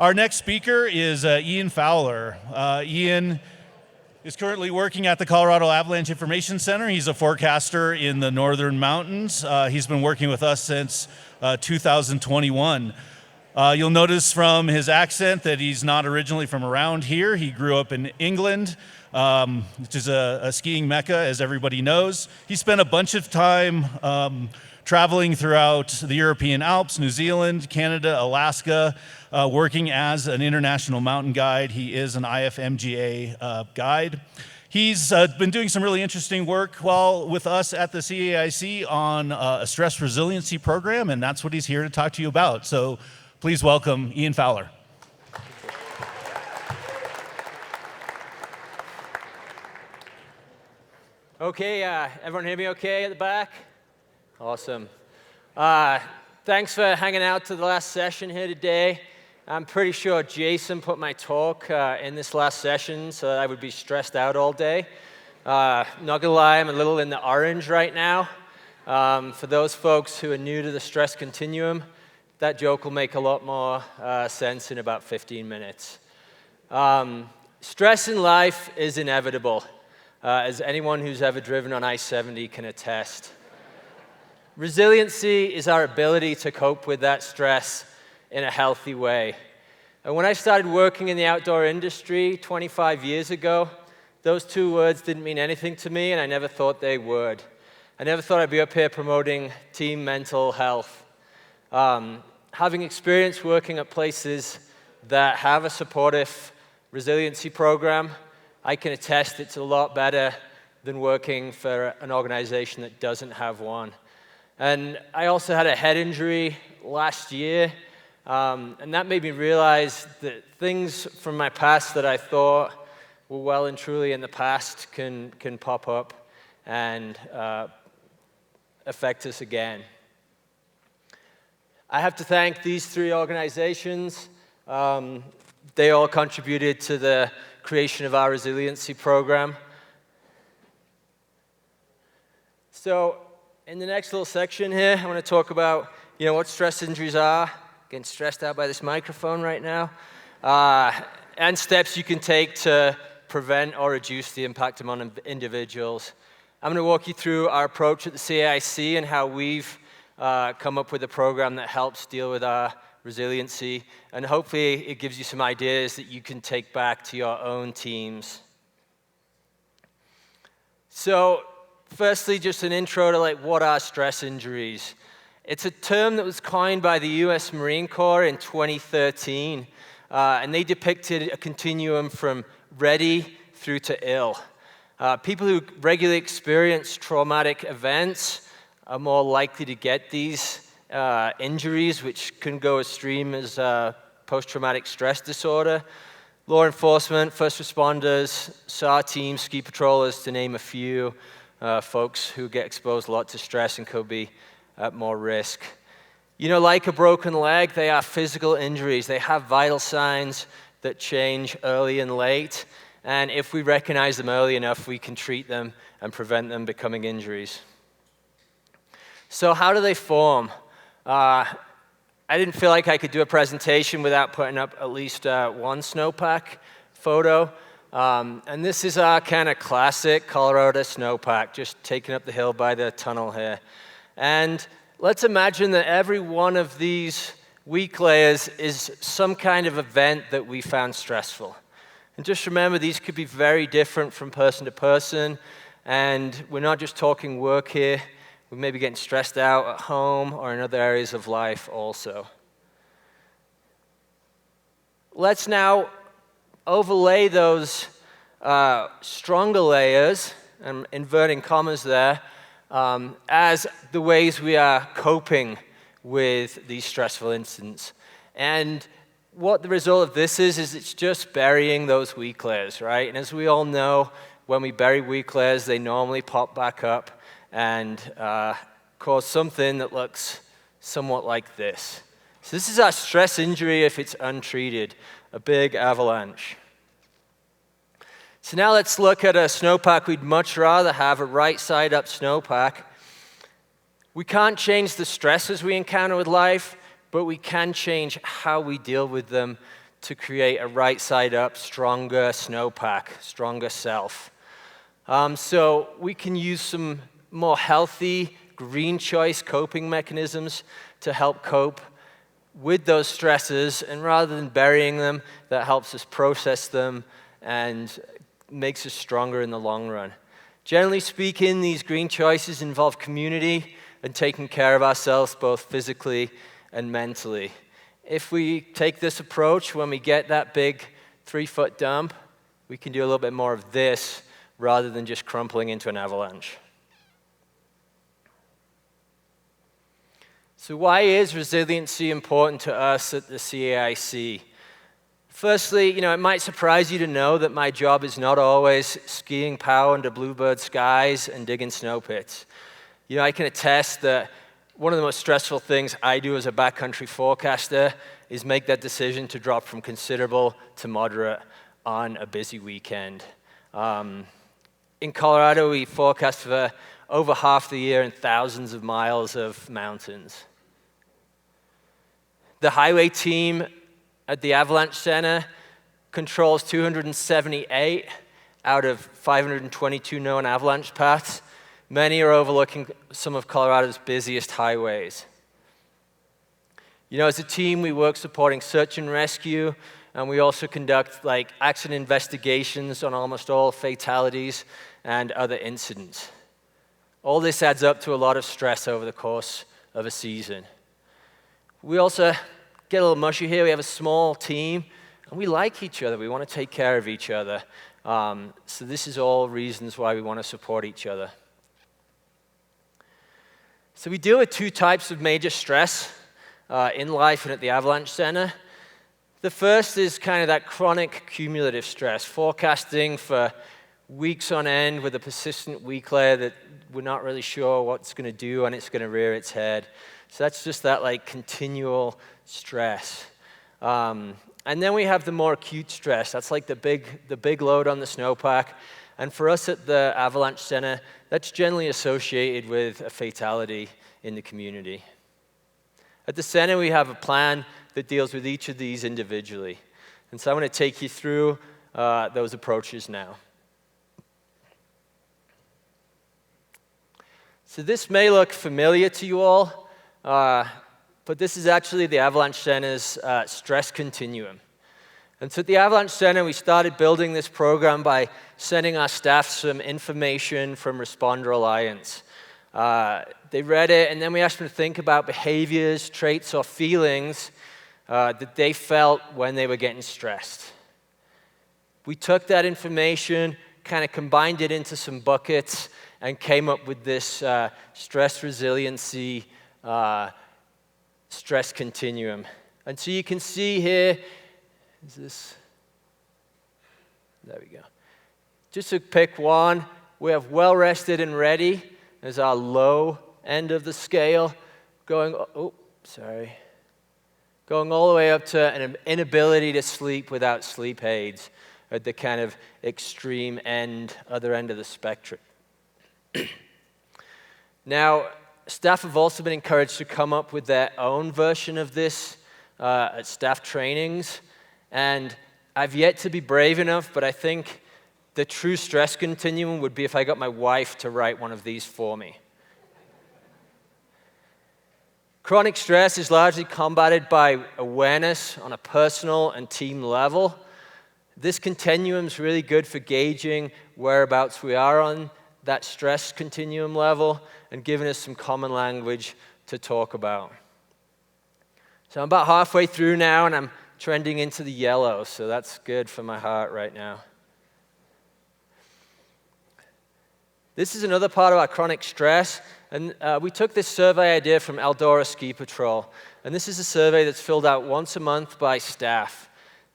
Our next speaker is Ian Fowler. Ian is currently working at the Colorado Avalanche Information Center. He's a forecaster in the northern mountains. He's been working with us since 2021. You'll notice from his accent that he's not originally from around here. He grew up in England, which is a skiing mecca, as everybody knows. He spent a bunch of time traveling throughout the European Alps, New Zealand, Canada, Alaska, working as an international mountain guide. He is an IFMGA guide. He's been doing some really interesting work while with us at the CAIC on a stress resiliency program, and that's what he's here to talk to you about. So please welcome Ian Fowler. Okay, everyone hear me okay at the back? Awesome. Thanks for hanging out to the last session here today. I'm pretty sure Jason put my talk in this last session so that I would be stressed out all day. Not gonna lie, I'm a little in the orange right now. For those folks who are new to the stress continuum, that joke will make a lot more sense in about 15 minutes. Stress in life is inevitable, as anyone who's ever driven on I-70 can attest. Resiliency is our ability to cope with that stress in a healthy way. And when I started working in the outdoor industry 25 years ago, those two words didn't mean anything to me, and I never thought they would. I never thought I'd be up here promoting team mental health. Having experience working at places that have a supportive resiliency program, I can attest it's a lot better than working for an organization that doesn't have one. And I also had a head injury last year, and that made me realize that things from my past that I thought were well and truly in the past can pop up and affect us again. I have to thank these three organizations. They all contributed to the creation of our resiliency program. So in the next little section here, I want to talk about what stress injuries are. Getting stressed out by this microphone right now. And steps you can take to prevent or reduce the impact on individuals. I'm going to walk you through our approach at the CAIC and how we've come up with a program that helps deal with our resiliency. And hopefully it gives you some ideas that you can take back to your own teams. So firstly, just an intro to what are stress injuries. It's a term that was coined by the US Marine Corps in 2013, and they depicted a continuum from ready through to ill. People who regularly experience traumatic events are more likely to get these injuries, which can go as extreme as post-traumatic stress disorder. Law enforcement, first responders, SAW teams, ski patrollers, to name a few, folks who get exposed a lot to stress and could be at more risk. Like a broken leg, they are physical injuries. They have vital signs that change early and late. And if we recognize them early enough, we can treat them and prevent them becoming injuries. So how do they form? I didn't feel like I could do a presentation without putting up at least one snowpack photo. And this is our kind of classic Colorado snowpack, just taking up the hill by the tunnel here. And let's imagine that every one of these weak layers is some kind of event that we found stressful. And just remember, these could be very different from person to person, and we're not just talking work here. We may be getting stressed out at home or in other areas of life also. Let's now overlay those stronger layers, I'm inverting commas there, as the ways we are coping with these stressful incidents. And what the result of this is it's just burying those weak layers, right? And as we all know, when we bury weak layers, they normally pop back up and cause something that looks somewhat like this. So this is our stress injury if it's untreated, a big avalanche. So now let's look at a snowpack we'd much rather have, a right side up snowpack. We can't change the stresses we encounter with life, but we can change how we deal with them to create a right side up, stronger snowpack, stronger self. So we can use some more healthy green choice coping mechanisms to help cope with those stresses, and rather than burying them, that helps us process them and makes us stronger in the long run. Generally speaking, these green choices involve community and taking care of ourselves both physically and mentally. If we take this approach, when we get that big 3-foot dump, we can do a little bit more of this rather than just crumpling into an avalanche. So why is resiliency important to us at the CAIC? Firstly, it might surprise you to know that my job is not always skiing pow under bluebird skies and digging snow pits. I can attest that one of the most stressful things I do as a backcountry forecaster is make that decision to drop from considerable to moderate on a busy weekend. In Colorado, we forecast for over half the year and thousands of miles of mountains. The highway team at the Avalanche Center controls 278 out of 522 known avalanche paths. Many are overlooking some of Colorado's busiest highways. As a team, we work supporting search and rescue, and we also conduct accident investigations on almost all fatalities and other incidents. All this adds up to a lot of stress over the course of a season. We also get a little mushy here. We have a small team, and we like each other. We want to take care of each other. So this is all reasons why we want to support each other. So we deal with two types of major stress in life and at the Avalanche Center. The first is kind of that chronic cumulative stress, forecasting for weeks on end with a persistent weak layer that we're not really sure what it's going to do and it's going to rear its head. So that's just that continual stress. And then we have the more acute stress. That's like the big load on the snowpack. And for us at the Avalanche Center, that's generally associated with a fatality in the community. At the center, we have a plan that deals with each of these individually. And so I'm going to take you through those approaches now. So this may look familiar to you all, but this is actually the Avalanche Center's stress continuum. And so at the Avalanche Center, we started building this program by sending our staff some information from Responder Alliance. They read it, and then we asked them to think about behaviors, traits, or feelings that they felt when they were getting stressed. We took that information, kind of combined it into some buckets, and came up with this stress resiliency stress continuum. And so you can see here, there we go. Just to pick one, we have well rested and ready as our low end of the scale, going all the way up to an inability to sleep without sleep aids at the kind of extreme other end of the spectrum. Now, staff have also been encouraged to come up with their own version of this at staff trainings, and I've yet to be brave enough, but I think the true stress continuum would be if I got my wife to write one of these for me. Chronic stress is largely combated by awareness on a personal and team level. This continuum is really good for gauging whereabouts we are on that stress continuum level and giving us some common language to talk about. So I'm about halfway through now, and I'm trending into the yellow, so that's good for my heart right now. This is another part of our chronic stress, and we took this survey idea from Eldora Ski Patrol, and this is a survey that's filled out once a month by staff.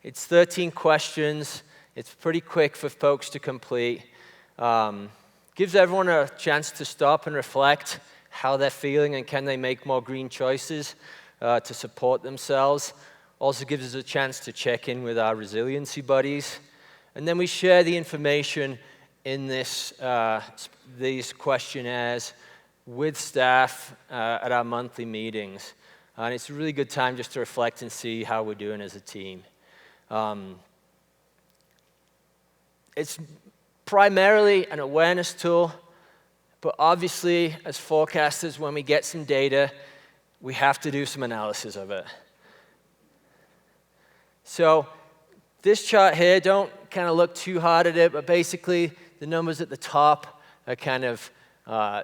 It's 13 questions. It's pretty quick for folks to complete. Gives everyone a chance to stop and reflect how they're feeling and can they make more green choices to support themselves. Also gives us a chance to check in with our resiliency buddies. And then we share the information in these questionnaires with staff at our monthly meetings. And it's a really good time just to reflect and see how we're doing as a team. It's primarily an awareness tool, but obviously, as forecasters, when we get some data, we have to do some analysis of it. So this chart here, don't kind of look too hard at it, but basically, the numbers at the top are kind of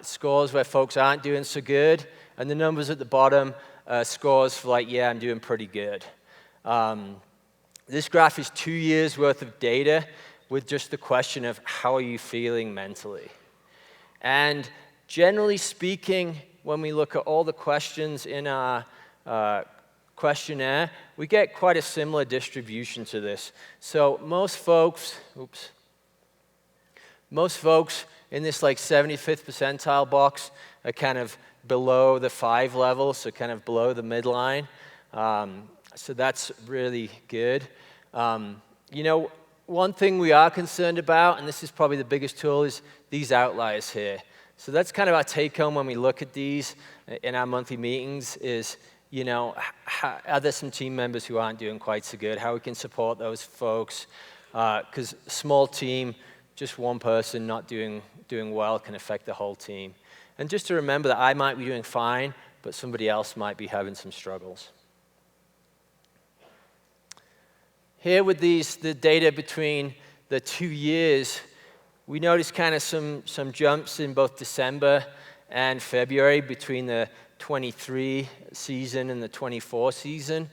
scores where folks aren't doing so good, and the numbers at the bottom are scores for like, yeah, I'm doing pretty good. This graph is 2 years worth of data with just the question of how are you feeling mentally. And generally speaking, when we look at all the questions in our questionnaire, we get quite a similar distribution to this. So most folks in this like 75th percentile box are kind of below the 5 level, so kind of below the midline. So that's really good. You know, one thing we are concerned about, and this is probably the biggest tool, is these outliers here. So that's kind of our take home when we look at these in our monthly meetings is, you know, are there some team members who aren't doing quite so good? How we can support those folks? Because small team, just one person not doing well can affect the whole team. And just to remember that I might be doing fine, but somebody else might be having some struggles. Here with the data between the 2 years, we noticed kind of some jumps in both December and February between the 23 season and the 24 season.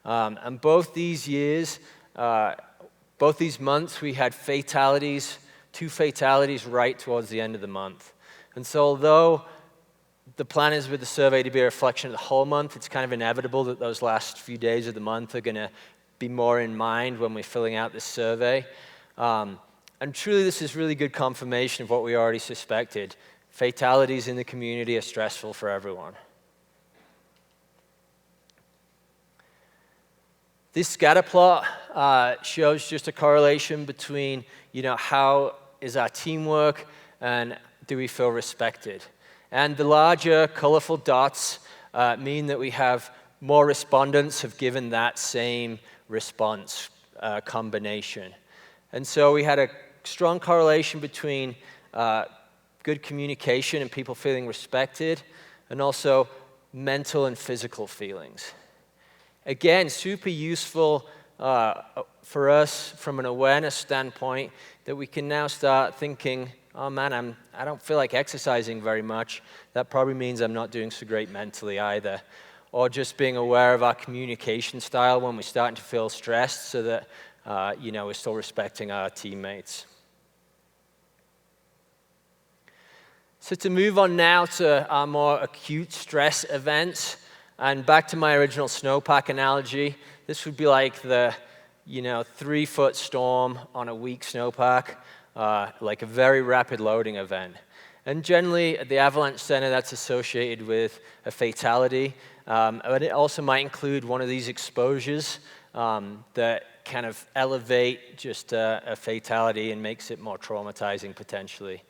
And both these years, both these months, we had fatalities, 2 fatalities right towards the end of the month. And so although the plan is with the survey to be a reflection of the whole month, it's kind of inevitable that those last few days of the month are going to be more in mind when we're filling out this survey. And truly, this is really good confirmation of what we already suspected. Fatalities in the community are stressful for everyone. This scatter plot shows just a correlation between, you know, how is our teamwork and do we feel respected? And the larger, colorful dots mean that we have more respondents have given that same response combination. And so we had a strong correlation between good communication and people feeling respected, and also mental and physical feelings. Again, super useful for us from an awareness standpoint that we can now start thinking, oh man, I don't feel like exercising very much. That probably means I'm not doing so great mentally either. Or just being aware of our communication style when we're starting to feel stressed so that you know, we're still respecting our teammates. So to move on now to our more acute stress events, and back to my original snowpack analogy, this would be like the 3-foot storm on a weak snowpack, like a very rapid loading event. And generally, at the Avalanche Center, that's associated with a fatality. But it also might include one of these exposures that kind of elevate just a fatality and makes it more traumatizing potentially.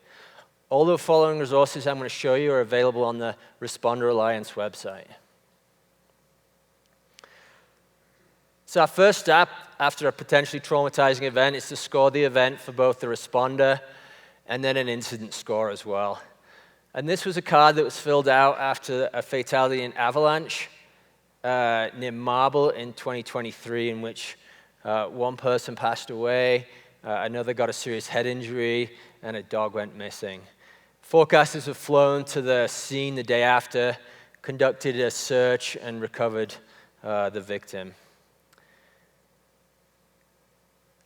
All the following resources I'm going to show you are available on the Responder Alliance website. So our first step after a potentially traumatizing event is to score the event for both the responder and then an incident score as well. And this was a card that was filled out after a fatality in Avalanche near Marble in 2023, in which one person passed away, another got a serious head injury, and a dog went missing. Forecasters have flown to the scene the day after, conducted a search, and recovered the victim.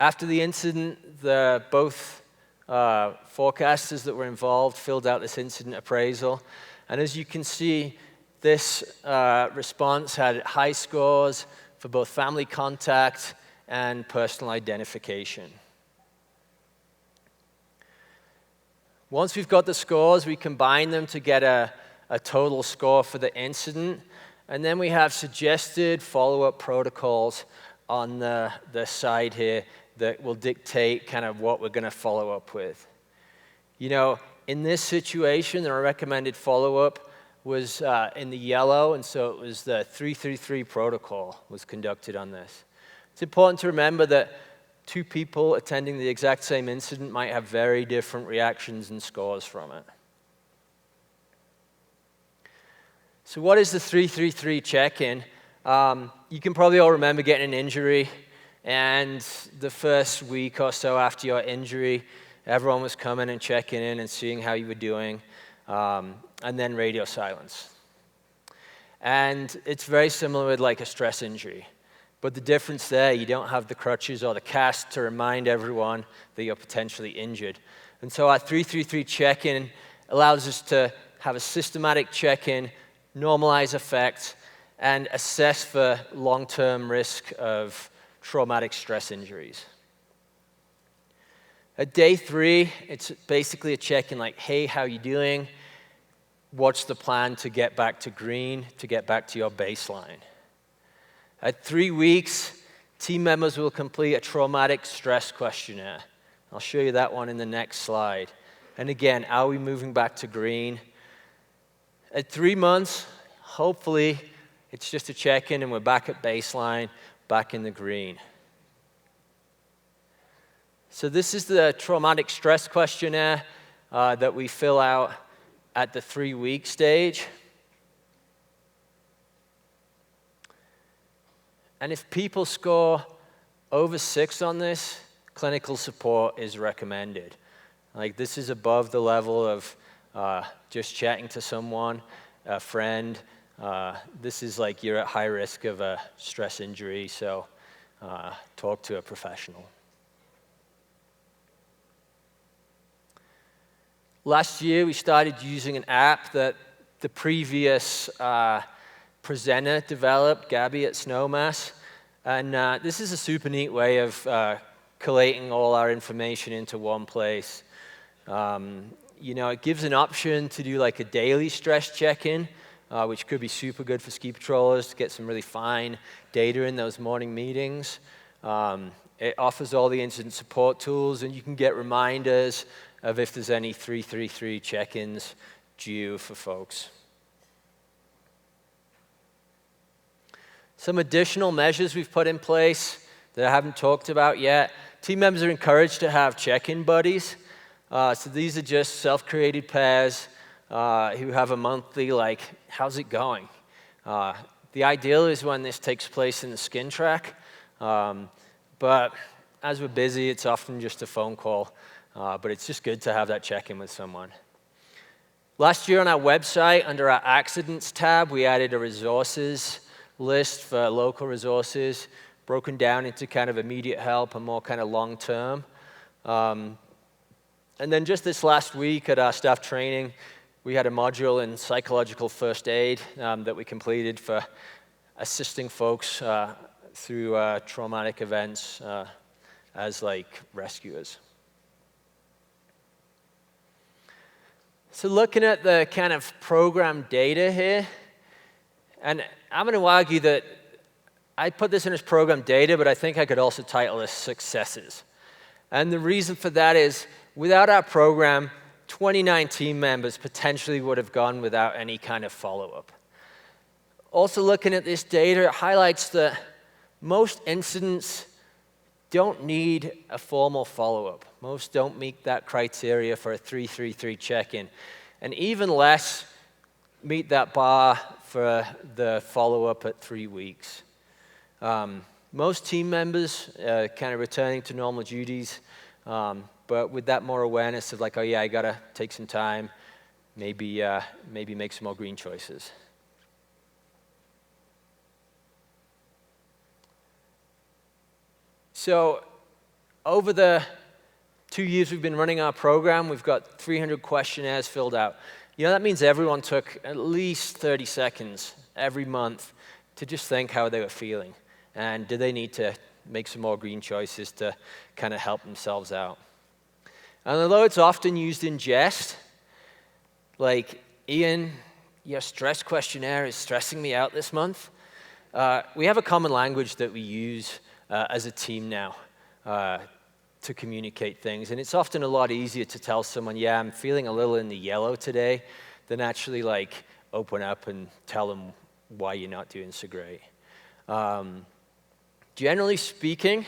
After the incident, both forecasters that were involved filled out this incident appraisal. And as you can see, this response had high scores for both family contact and personal identification. Once we've got the scores, we combine them to get a total score for the incident. And then we have suggested follow-up protocols on the side here that will dictate kind of what we're going to follow up with. You know, in this situation, the recommended follow-up was in the yellow, and so it was the 333 protocol was conducted on this. It's important to remember that two people attending the exact same incident might have very different reactions and scores from it. So what is the 333 check-in? You can probably all remember getting an injury, and the first week or so after your injury, everyone was coming and checking in and seeing how you were doing, and then radio silence. And it's very similar with like a stress injury. But the difference there, you don't have the crutches or the cast to remind everyone that you're potentially injured. And so our 333 check-in allows us to have a systematic check-in, normalize effects, and assess for long-term risk of traumatic stress injuries. At day 3, it's basically a check-in like, hey, how you doing? What's the plan to get back to green, to get back to your baseline? At 3 weeks, team members will complete a traumatic stress questionnaire. I'll show you that one in the next slide. And again, are we moving back to green? At 3 months, hopefully, it's just a check-in and we're back at baseline, back in the green. So this is the traumatic stress questionnaire that we fill out at the 3-week stage. And if people score over 6 on this, clinical support is recommended. Like, this is above the level of just chatting to someone, a friend. This is like you're at high risk of a stress injury, so talk to a professional. Last year, we started using an app that the previous presenter developed, Gabby at Snowmass. And this is a super neat way of collating all our information into one place. You know, it gives an option to do like a daily stress check-in, which could be super good for ski patrollers to get some really fine data in those morning meetings. It offers all the incident support tools, and you can get reminders of if there's any 333 check-ins due for folks. Some additional measures we've put in place that I haven't talked about yet. Team members are encouraged to have check-in buddies. So these are just self-created pairs who have a monthly, like, how's it going? The ideal is when this takes place in the skin track. But as we're busy, it's often just a phone call. But it's just good to have that check-in with someone. Last year on our website, under our accidents tab, we added a resources list for local resources, broken down into kind of immediate help and more kind of long-term. And then just this last week at our staff training, we had a module in psychological first aid that we completed for assisting folks through traumatic events as like rescuers. So looking at the kind of program data here, and I'm going to argue that I put this in as program data, but I think I could also title this successes. And the reason for that is, without our program, 29 team members potentially would have gone without any kind of follow-up. Also looking at this data, it highlights that most incidents don't need a formal follow-up. Most don't meet that criteria for a 333 check-in, and even less meet that bar for the follow-up at 3 weeks. Most team members kind of returning to normal duties, but with that more awareness of like, oh yeah, I gotta take some time, maybe make some more green choices. So over the 2 years we've been running our program, we've got 300 questionnaires filled out. You know, that means everyone took at least 30 seconds every month to just think how they were feeling. And do they need to make some more green choices to kind of help themselves out? And although it's often used in jest, like, Ian, your stress questionnaire is stressing me out this month, we have a common language that we use as a team now to communicate things. And it's often a lot easier to tell someone, yeah, I'm feeling a little in the yellow today, than actually like open up and tell them why you're not doing so great. Generally speaking,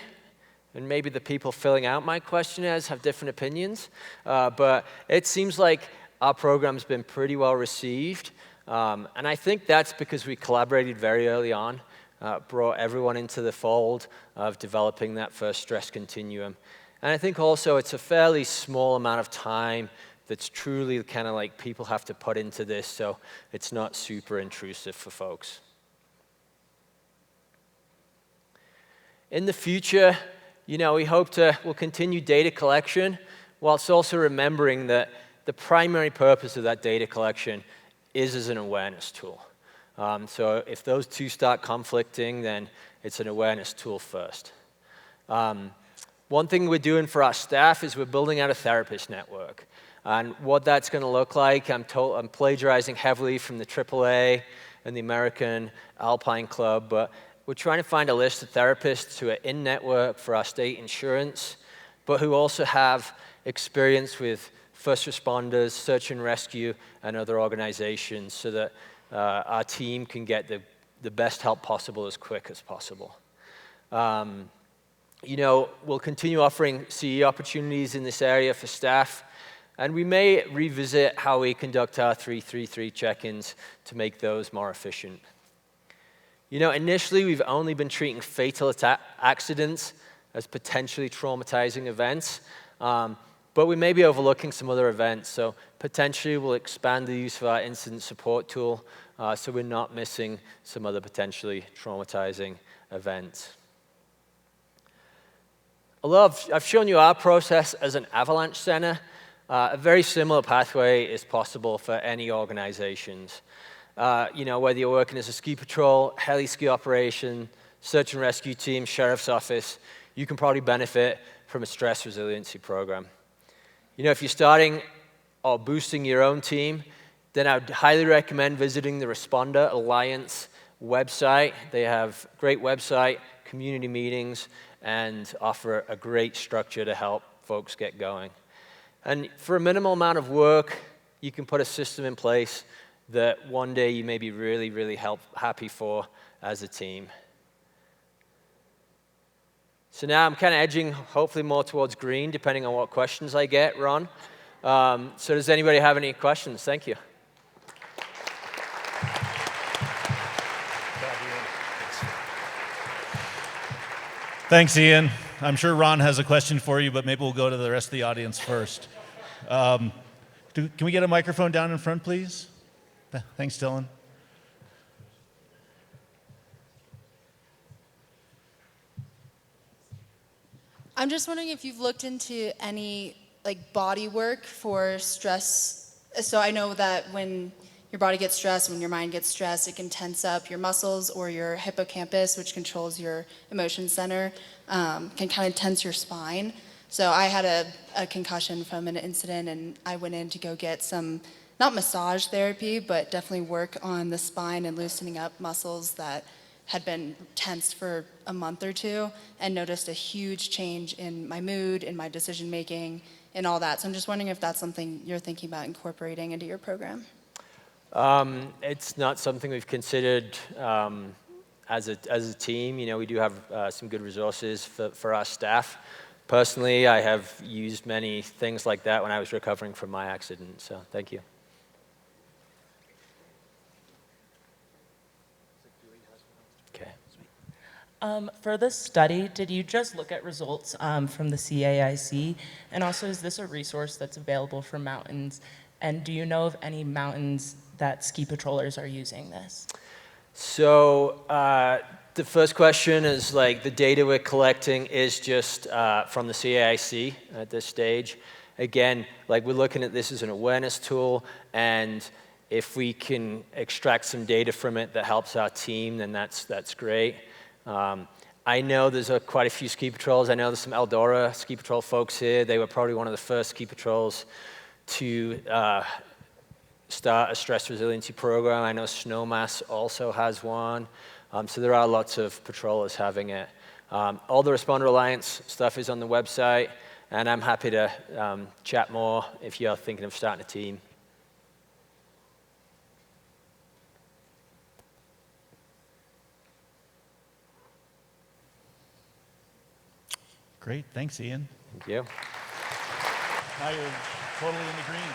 and maybe the people filling out my questionnaires have different opinions, but it seems like our program's been pretty well received. And I think that's because we collaborated very early on, brought everyone into the fold of developing that first stress continuum. And I think also it's a fairly small amount of time that's truly kind of like people have to put into this, so it's not super intrusive for folks. In the future, we'll continue data collection, whilst also remembering that the primary purpose of that data collection is as an awareness tool. So if those two start conflicting, then it's an awareness tool first. One thing we're doing for our staff is we're building out a therapist network. And what that's going to look like, I'm plagiarizing heavily from the AAA and the American Alpine Club, but we're trying to find a list of therapists who are in network for our state insurance, but who also have experience with first responders, search and rescue, and other organizations so that our team can get the best help possible as quick as possible. We'll continue offering CE opportunities in this area for staff, and we may revisit how we conduct our 333 check-ins to make those more efficient. Initially, we've only been treating fatal accidents as potentially traumatizing events, but we may be overlooking some other events, so potentially we'll expand the use of our incident support tool so we're not missing some other potentially traumatizing events. Although I've shown you our process as an avalanche center, a very similar pathway is possible for any organizations. Whether you're working as a ski patrol, heli ski operation, search and rescue team, sheriff's office, you can probably benefit from a stress resiliency program. If you're starting or boosting your own team, then I would highly recommend visiting the Responder Alliance website. They have a great website, community meetings, and offer a great structure to help folks get going. And for a minimal amount of work, you can put a system in place that one day you may be really, really happy for as a team. So now I'm kind of edging hopefully more towards green, depending on what questions I get, Ron. So does anybody have any questions? Thank you. Thanks, Ian. I'm sure Ron has a question for you, but maybe we'll go to the rest of the audience first. Can we get a microphone down in front, please? Thanks, Dylan. I'm just wondering if you've looked into any body work for stress. So I know that when your body gets stressed, when your mind gets stressed, it can tense up your muscles or your hippocampus, which controls your emotion center, can kind of tense your spine. So I had a concussion from an incident, and I went in to go get some, not massage therapy, but definitely work on the spine and loosening up muscles that had been tensed for a month or two, and noticed a huge change in my mood, in my decision making, and all that. So I'm just wondering if that's something you're thinking about incorporating into your program. It's not something we've considered as a team. We do have some good resources for our staff. Personally, I have used many things like that when I was recovering from my accident, so thank you. For this study, did you just look at results from the CAIC? And also, is this a resource that's available for mountains? And do you know of any mountains that ski patrollers are using this? So the first question is the data we're collecting is just from the CAIC at this stage. Again, we're looking at this as an awareness tool, and if we can extract some data from it that helps our team, then that's great. I know there's quite a few ski patrols. I know there's some Eldora ski patrol folks here. They were probably one of the first ski patrols to start a stress resiliency program. I know Snowmass also has one. So there are lots of patrollers having it. All the Responder Alliance stuff is on the website, and I'm happy to chat more if you're thinking of starting a team. Great. Thanks, Ian. Thank you. Now you're totally in the green.